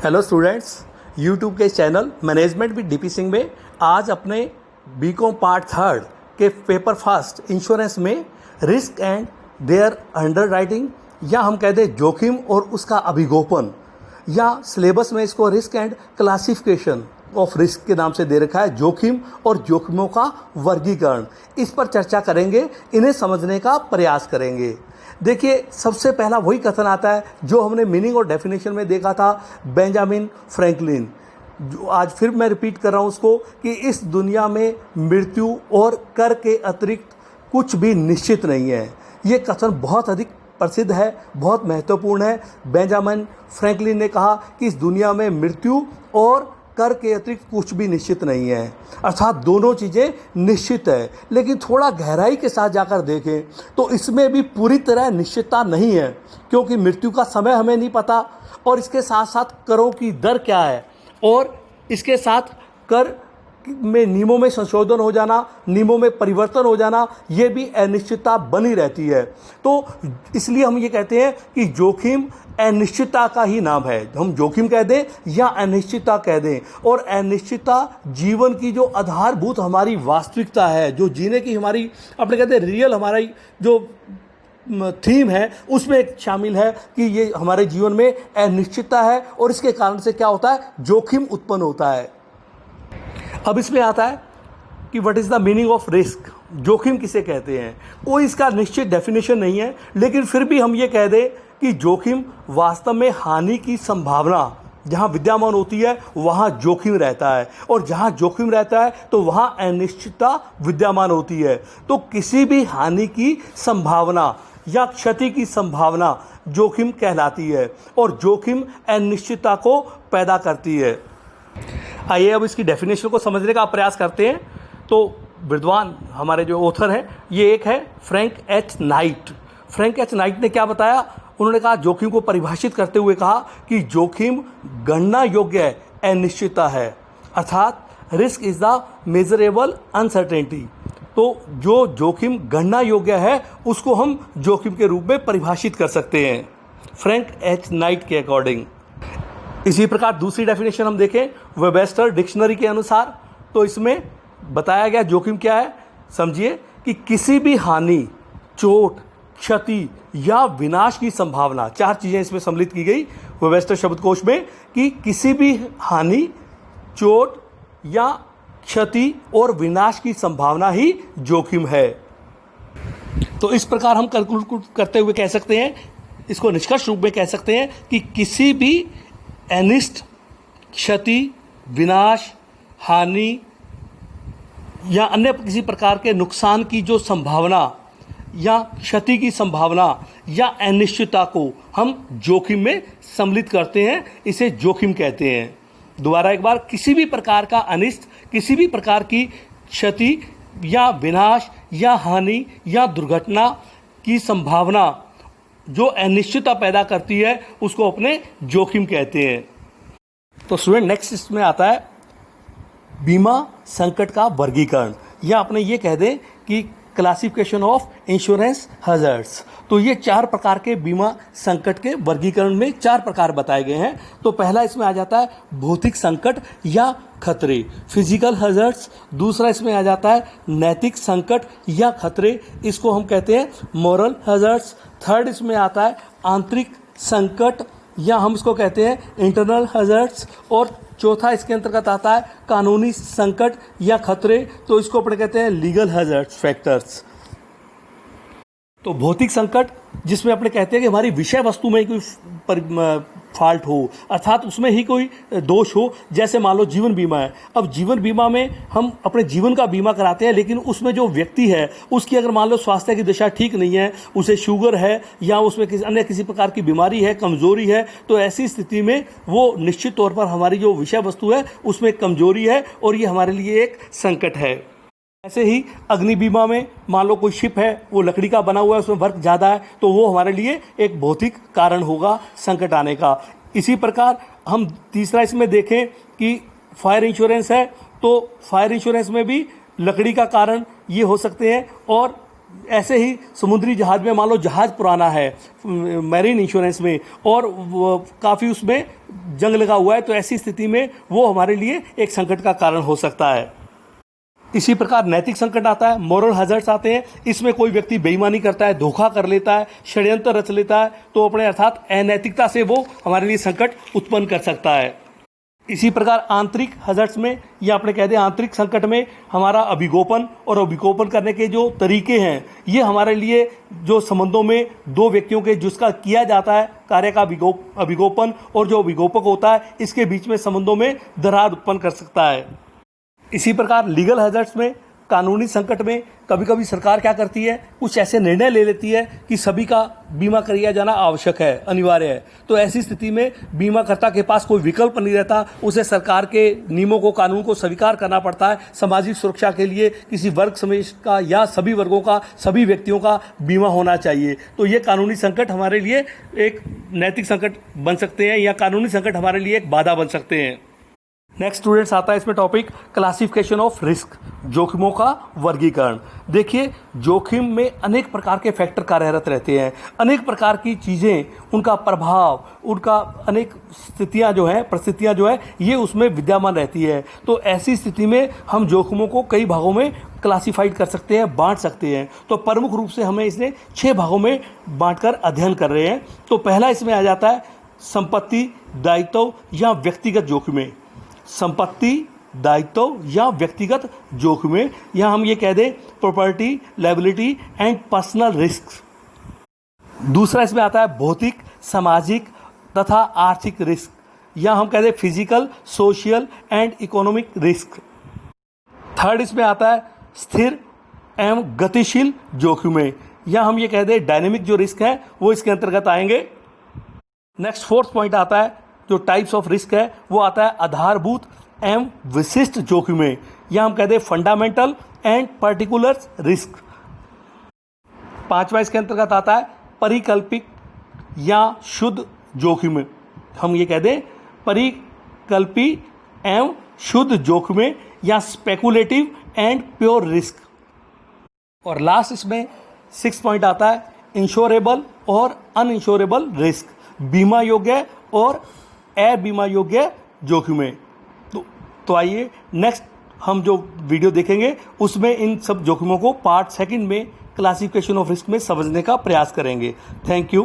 Hello students, YouTube के channel management with DP Singh में आज अपने बीकॉम पार्ट थर्ड के पेपर फर्स्ट इंश्योरेंस में रिस्क एंड देयर अंडरराइटिंग या हम कहते हैं जोखिम और उसका अभिगोपन, या सिलेबस में इसको risk and classification of risk के नाम से दे रखा है, जोखिम और जोखिमों का वर्गीकरण। इस पर चर्चा करेंगे, इन्हें समझने का प्रयास करेंगे। देखिए, सबसे पहला वही कथन आता है जो हमने मीनिंग और डेफिनेशन में देखा था, बेंजामिन फ्रैंकलिन। जो आज फिर मैं रिपीट कर रहा हूँ उसको कि इस दुनिया में मृत्यु और कर के अतिरिक्त कुछ भी निश्चित नहीं है। ये कथन बहुत अधिक प्रसिद्ध है, बहुत महत्वपूर्ण है। बेंजामिन फ्रैंकलिन ने कहा कि इस दुनिया में मृत्यु और कर के अतिरिक्त कुछ भी निश्चित नहीं है, अर्थात दोनों चीज़ें निश्चित है। लेकिन थोड़ा गहराई के साथ जाकर देखें तो इसमें भी पूरी तरह निश्चितता नहीं है, क्योंकि मृत्यु का समय हमें नहीं पता, और इसके साथ साथ करों की दर क्या है, और इसके साथ कर में नियमों में संशोधन हो जाना, नियमों में परिवर्तन हो जाना, ये भी अनिश्चितता बनी रहती है। तो इसलिए हम ये कहते हैं कि जोखिम अनिश्चितता का ही नाम है। हम जोखिम कह दें या अनिश्चितता कह दें, और अनिश्चितता जीवन की जो आधारभूत हमारी वास्तविकता है, जो जीने की हमारी अपने कहते हैं रियल हमारी जो थीम है, उसमें एक शामिल है कि ये हमारे जीवन में अनिश्चितता है, और इसके कारण से क्या होता है, जोखिम उत्पन्न होता है। अब इसमें आता है कि what is the meaning of risk, जोखिम किसे कहते हैं। कोई इसका निश्चित डेफिनेशन नहीं है, लेकिन फिर भी हम ये कह दें कि जोखिम वास्तव में हानि की संभावना जहाँ विद्यमान होती है वहाँ जोखिम रहता है, और जहाँ जोखिम रहता है तो वहाँ अनिश्चितता विद्यमान होती है। तो किसी भी हानि की संभावना या क्षति की संभावना जोखिम कहलाती है, और जोखिम अनिश्चितता को पैदा करती है। आइए अब इसकी डेफिनेशन को समझने का प्रयास करते हैं। तो विद्वान हमारे जो ऑथर हैं, ये एक है Frank H night. Frank H night ने क्या बताया, उन्होंने कहा, जोखिम को परिभाषित करते हुए कहा कि जोखिम गणना योग्य अनिश्चितता है, अर्थात risk is the measurable uncertainty. तो जो जोखिम गणना योग्य है उसको हम जोखिम के रूप में परिभाषित कर सकते हैं फ्रैंक एच नाइट के अकॉर्डिंग। इसी प्रकार दूसरी डेफिनेशन हम देखें वेबस्टर डिक्शनरी के अनुसार, तो इसमें बताया गया जोखिम क्या है। समझिए कि किसी भी हानि, चोट, क्षति या विनाश की संभावना, चार चीज़ें इसमें सम्मिलित की गई वेबस्टर शब्दकोश में, कि किसी भी हानि, चोट या क्षति और विनाश की संभावना ही जोखिम है। तो इस प्रकार हम कैलकुलेट करते हुए कह सकते हैं, इसको निष्कर्ष रूप में कह सकते हैं कि किसी भी अनिष्ट, क्षति, विनाश, हानि या अन्य किसी प्रकार के नुकसान की जो संभावना या क्षति की संभावना या अनिश्चितता को हम जोखिम में सम्मिलित करते हैं, इसे जोखिम कहते हैं। दोबारा एक बार, किसी भी प्रकार का अनिष्ट, किसी भी प्रकार की क्षति या विनाश या हानि या दुर्घटना की संभावना जो अनिश्चितता पैदा करती है उसको अपने जोखिम कहते हैं। तो स्टूडेंट, नेक्स्ट इसमें आता है बीमा संकट का वर्गीकरण, या अपने ये कह दें कि क्लासिफिकेशन ऑफ इंश्योरेंस हैजर्ड्स। तो ये चार प्रकार के बीमा संकट के वर्गीकरण में चार प्रकार बताए गए हैं। तो पहला इसमें आ जाता है भौतिक संकट या खतरे, फिजिकल हैजर्ड्स। दूसरा इसमें आ जाता है नैतिक संकट या खतरे, इसको हम कहते हैं मॉरल हैजर्ड्स। थर्ड इसमें आता है आंतरिक संकट, या हम इसको कहते हैं इंटरनल हैजर्ड्स। और चौथा इसके अंतर्गत आता है कानूनी संकट या खतरे, तो इसको अपने कहते हैं लीगल हैजर्ड्स फैक्टर्स। तो भौतिक संकट जिसमें अपने कहते हैं कि हमारी विषय वस्तु में कोई फॉल्ट हो, अर्थात उसमें ही कोई दोष हो, जैसे मान लो जीवन बीमा है। अब जीवन बीमा में हम अपने जीवन का बीमा कराते हैं, लेकिन उसमें जो व्यक्ति है उसकी अगर मान लो स्वास्थ्य की दशा ठीक नहीं है, उसे शुगर है या उसमें किसी प्रकार की बीमारी है, कमजोरी है, तो ऐसी स्थिति में वो निश्चित तौर पर हमारी जो विषय वस्तु है उसमें कमजोरी है, और ये हमारे लिए एक संकट है। ऐसे ही अग्नि बीमा में मान लो कोई शिप है, वो लकड़ी का बना हुआ है, उसमें वर्क ज़्यादा है, तो वो हमारे लिए एक भौतिक कारण होगा संकट आने का। इसी प्रकार हम तीसरा इसमें देखें कि फायर इंश्योरेंस है, तो फायर इंश्योरेंस में भी लकड़ी का कारण ये हो सकते हैं, और ऐसे ही समुद्री जहाज में मान लो जहाज पुराना है मैरीन इंश्योरेंस में और काफ़ी उसमें जंग लगा हुआ है, तो ऐसी स्थिति में वो हमारे लिए एक संकट का कारण हो सकता है। इसी प्रकार नैतिक संकट आता है, मॉरल हैजर्ड्स आते हैं। इसमें कोई व्यक्ति बेईमानी करता है, धोखा कर लेता है, षड्यंत्र रच लेता है, तो अपने अर्थात अनैतिकता से वो हमारे लिए संकट उत्पन्न कर सकता है। इसी प्रकार आंतरिक हैजर्ड्स में या अपने कह दें आंतरिक संकट में हमारा अभिगोपन और अभिगोपन करने के जो तरीके हैं, ये हमारे लिए जो संबंधों में दो व्यक्तियों के जिसका किया जाता है कार्य का अभिगोपन और जो अभिगोपक होता है, इसके बीच में संबंधों में दरार उत्पन्न कर सकता है। इसी प्रकार लीगल हैजर्ड्स में, कानूनी संकट में कभी कभी सरकार क्या करती है, कुछ ऐसे निर्णय ले लेती है कि सभी का बीमा किया जाना आवश्यक है, अनिवार्य है। तो ऐसी स्थिति में बीमाकर्ता के पास कोई विकल्प नहीं रहता, उसे सरकार के नियमों को, कानून को स्वीकार करना पड़ता है। सामाजिक सुरक्षा के लिए किसी वर्ग समाज का या सभी वर्गों का, सभी व्यक्तियों का बीमा होना चाहिए। तो ये कानूनी संकट हमारे लिए एक नैतिक संकट बन सकते हैं या कानूनी संकट हमारे लिए एक बाधा बन सकते हैं। नेक्स्ट स्टूडेंट्स आता है इसमें टॉपिक क्लासिफिकेशन ऑफ रिस्क, जोखिमों का वर्गीकरण। देखिए, जोखिम में अनेक प्रकार के फैक्टर कार्यरत रहते हैं, अनेक प्रकार की चीज़ें, उनका प्रभाव, उनका अनेक स्थितियां जो हैं, परिस्थितियां जो है, ये उसमें विद्यमान रहती है। तो ऐसी स्थिति में हम जोखिमों को कई भागों में क्लासिफाइड कर सकते हैं, बांट सकते हैं। तो प्रमुख रूप से हमें इसे 6 भागों में बांटकर अध्ययन कर रहे हैं। तो पहला इसमें आ जाता है संपत्ति, दायित्व या व्यक्तिगत जोखिमें। संपत्ति, दायित्व या व्यक्तिगत जोखिमें, या हम ये कह दें property, liability and personal risk. दूसरा इसमें आता है भौतिक, सामाजिक तथा आर्थिक रिस्क, या हम कह दें physical, social and economic risk. Third इसमें आता है स्थिर एवं गतिशील जोखिमें, या हम ये कह दें डायनेमिक जो रिस्क है वो इसके अंतर्गत आएंगे। नेक्स्ट फोर्थ पॉइंट आता है जो टाइप्स ऑफ रिस्क है, वो आता है आधारभूत एवं विशिष्ट जोखिमें, या हम कहते हैं फंडामेंटल एंड पर्टिकुलर रिस्क। पांचवा इसके अंतर्गत आता है परिकल्पित या शुद्ध जोखिमें, हम ये कहते हैं परिकल्पित एवं शुद्ध जोखिमें, या स्पेकुलेटिव एंड प्योर रिस्क। और लास्ट इसमें 6 पॉइंट आता है इंश्योरेबल और अनइंश्योरेबल रिस्क, बीमा योग्य और बीमा योग्य जोखिमें। तो आइए नेक्स्ट हम जो वीडियो देखेंगे उसमें इन सब जोखिमों को पार्ट 2 में क्लासिफिकेशन ऑफ रिस्क में समझने का प्रयास करेंगे। Thank you.